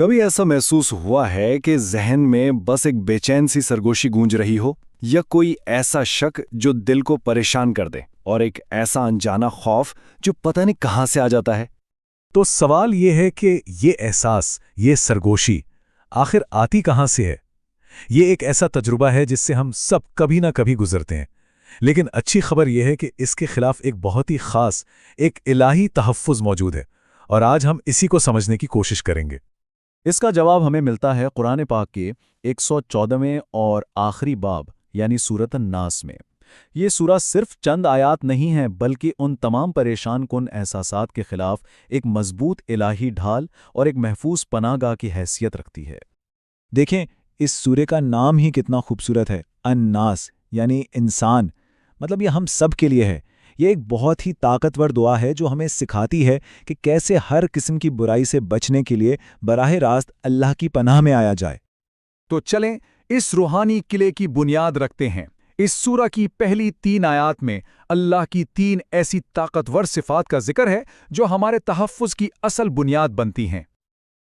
کبھی ایسا محسوس ہوا ہے کہ ذہن میں بس ایک بے چین سی سرگوشی گونج رہی ہو، یا کوئی ایسا شک جو دل کو پریشان کر دے، اور ایک ایسا انجانا خوف جو پتہ نہیں کہاں سے آ جاتا ہے؟ تو سوال یہ ہے کہ یہ احساس، یہ سرگوشی آخر آتی کہاں سے ہے؟ یہ ایک ایسا تجربہ ہے جس سے ہم سب کبھی نہ کبھی گزرتے ہیں، لیکن اچھی خبر یہ ہے کہ اس کے خلاف ایک بہت ہی خاص، ایک الہی تحفظ موجود ہے، اور آج ہم اسی کو سمجھنے کی کوشش کریں گے۔ اس کا جواب ہمیں ملتا ہے قرآن پاک کے 114ویں اور آخری باب یعنی سورۃ الناس میں۔ یہ سورہ صرف چند آیات نہیں ہیں، بلکہ ان تمام پریشان کن احساسات کے خلاف ایک مضبوط الہی ڈھال اور ایک محفوظ پناہ گاہ کی حیثیت رکھتی ہے۔ دیکھیں، اس سورے کا نام ہی کتنا خوبصورت ہے، الناس یعنی انسان، مطلب یہ ہم سب کے لیے ہے۔ یہ ایک بہت ہی طاقتور دعا ہے جو ہمیں سکھاتی ہے کہ کیسے ہر قسم کی برائی سے بچنے کے لیے براہ راست اللہ کی پناہ میں آیا جائے۔ تو چلیں اس روحانی قلعے کی بنیاد رکھتے ہیں۔ اس سورہ کی پہلی 3 آیات میں اللہ کی 3 ایسی طاقتور صفات کا ذکر ہے جو ہمارے تحفظ کی اصل بنیاد بنتی ہیں۔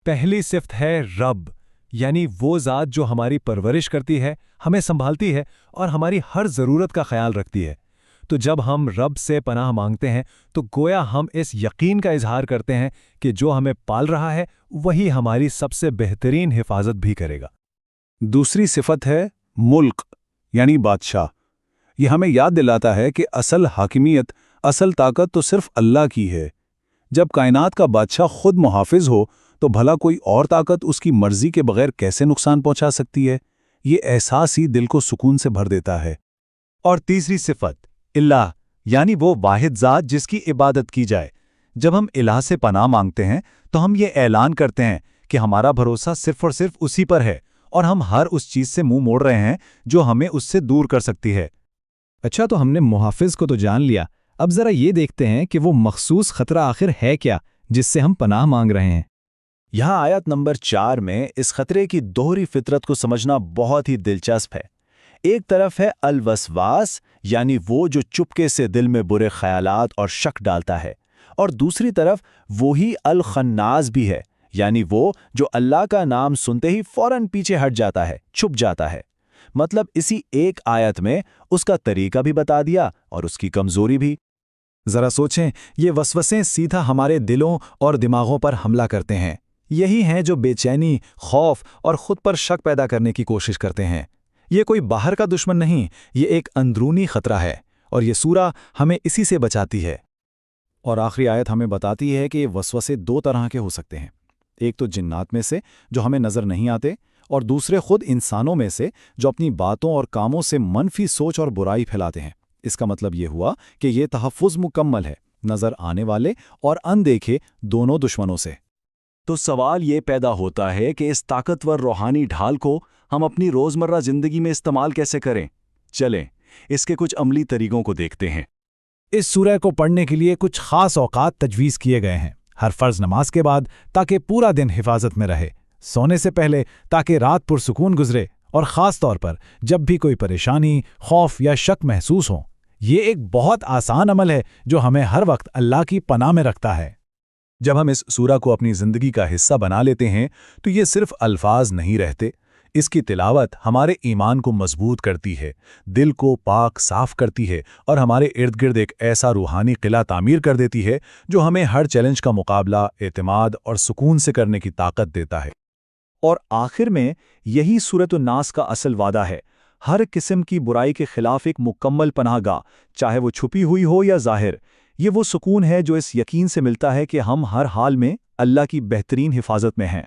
پہلی صفت ہے رب، یعنی وہ ذات جو ہماری پرورش کرتی ہے، ہمیں سنبھالتی ہے اور ہماری ہر ضرورت کا خیال رکھتی ہے۔ تو جب ہم رب سے پناہ مانگتے ہیں تو گویا ہم اس یقین کا اظہار کرتے ہیں کہ جو ہمیں پال رہا ہے وہی ہماری سب سے بہترین حفاظت بھی کرے گا۔ دوسری صفت ہے ملک، یعنی بادشاہ۔ یہ ہمیں یاد دلاتا ہے کہ اصل حاکمیت، اصل طاقت تو صرف اللہ کی ہے۔ جب کائنات کا بادشاہ خود محافظ ہو تو بھلا کوئی اور طاقت اس کی مرضی کے بغیر کیسے نقصان پہنچا سکتی ہے؟ یہ احساس ہی دل کو سکون سے بھر دیتا ہے۔ اور تیسری صفت الہ، یعنی وہ واحد ذات جس کی عبادت کی جائے۔ جب ہم الہ سے پناہ مانگتے ہیں تو ہم یہ اعلان کرتے ہیں کہ ہمارا بھروسہ صرف اور صرف اسی پر ہے، اور ہم ہر اس چیز سے منہ موڑ رہے ہیں جو ہمیں اس سے دور کر سکتی ہے۔ اچھا، تو ہم نے محافظ کو تو جان لیا، اب ذرا یہ دیکھتے ہیں کہ وہ مخصوص خطرہ آخر ہے کیا جس سے ہم پناہ مانگ رہے ہیں۔ یہاں آیت نمبر 4 میں اس خطرے کی دوہری فطرت کو سمجھنا بہت ہی دلچسپ ہے۔ ایک طرف ہے الوسواس، یعنی وہ جو چپکے سے دل میں برے خیالات اور شک ڈالتا ہے، اور دوسری طرف وہی الخناس بھی ہے، یعنی وہ جو اللہ کا نام سنتے ہی فوراً پیچھے ہٹ جاتا ہے، چھپ جاتا ہے۔ مطلب اسی ایک آیت میں اس کا طریقہ بھی بتا دیا اور اس کی کمزوری بھی۔ ذرا سوچیں، یہ وسوسیں سیدھا ہمارے دلوں اور دماغوں پر حملہ کرتے ہیں۔ یہی ہیں جو بے چینی، خوف اور خود پر شک پیدا کرنے کی کوشش کرتے ہیں۔ یہ کوئی باہر کا دشمن نہیں، یہ ایک اندرونی خطرہ ہے، اور یہ سورہ ہمیں اسی سے بچاتی ہے۔ اور آخری آیت ہمیں بتاتی ہے کہ یہ وسوسے 2 طرح کے ہو سکتے ہیں۔ ایک تو جنات میں سے جو ہمیں نظر نہیں آتے، اور دوسرے خود انسانوں میں سے جو اپنی باتوں اور کاموں سے منفی سوچ اور برائی پھیلاتے ہیں۔ اس کا مطلب یہ ہوا کہ یہ تحفظ مکمل ہے، نظر آنے والے اور اندیکھے دونوں دشمنوں سے۔ تو سوال یہ پیدا ہوتا ہے کہ اس طاقتور روحانی ڈھال کو ہم اپنی روزمرہ زندگی میں استعمال کیسے کریں؟ چلیں اس کے کچھ عملی طریقوں کو دیکھتے ہیں۔ اس سورہ کو پڑھنے کے لیے کچھ خاص اوقات تجویز کیے گئے ہیں۔ ہر فرض نماز کے بعد تاکہ پورا دن حفاظت میں رہے، سونے سے پہلے تاکہ رات پرسکون گزرے، اور خاص طور پر جب بھی کوئی پریشانی، خوف یا شک محسوس ہو۔ یہ ایک بہت آسان عمل ہے جو ہمیں ہر وقت اللہ کی پناہ میں رکھتا ہے۔ جب ہم اس سورہ کو اپنی زندگی کا حصہ بنا لیتے ہیں تو یہ صرف الفاظ نہیں رہتے، اس کی تلاوت ہمارے ایمان کو مضبوط کرتی ہے، دل کو پاک صاف کرتی ہے، اور ہمارے ارد گرد ایک ایسا روحانی قلعہ تعمیر کر دیتی ہے جو ہمیں ہر چیلنج کا مقابلہ اعتماد اور سکون سے کرنے کی طاقت دیتا ہے۔ اور آخر میں یہی سورۃ الناس کا اصل وعدہ ہے، ہر قسم کی برائی کے خلاف ایک مکمل پناہ گاہ، چاہے وہ چھپی ہوئی ہو یا ظاہر۔ یہ وہ سکون ہے جو اس یقین سے ملتا ہے کہ ہم ہر حال میں اللہ کی بہترین حفاظت میں ہیں۔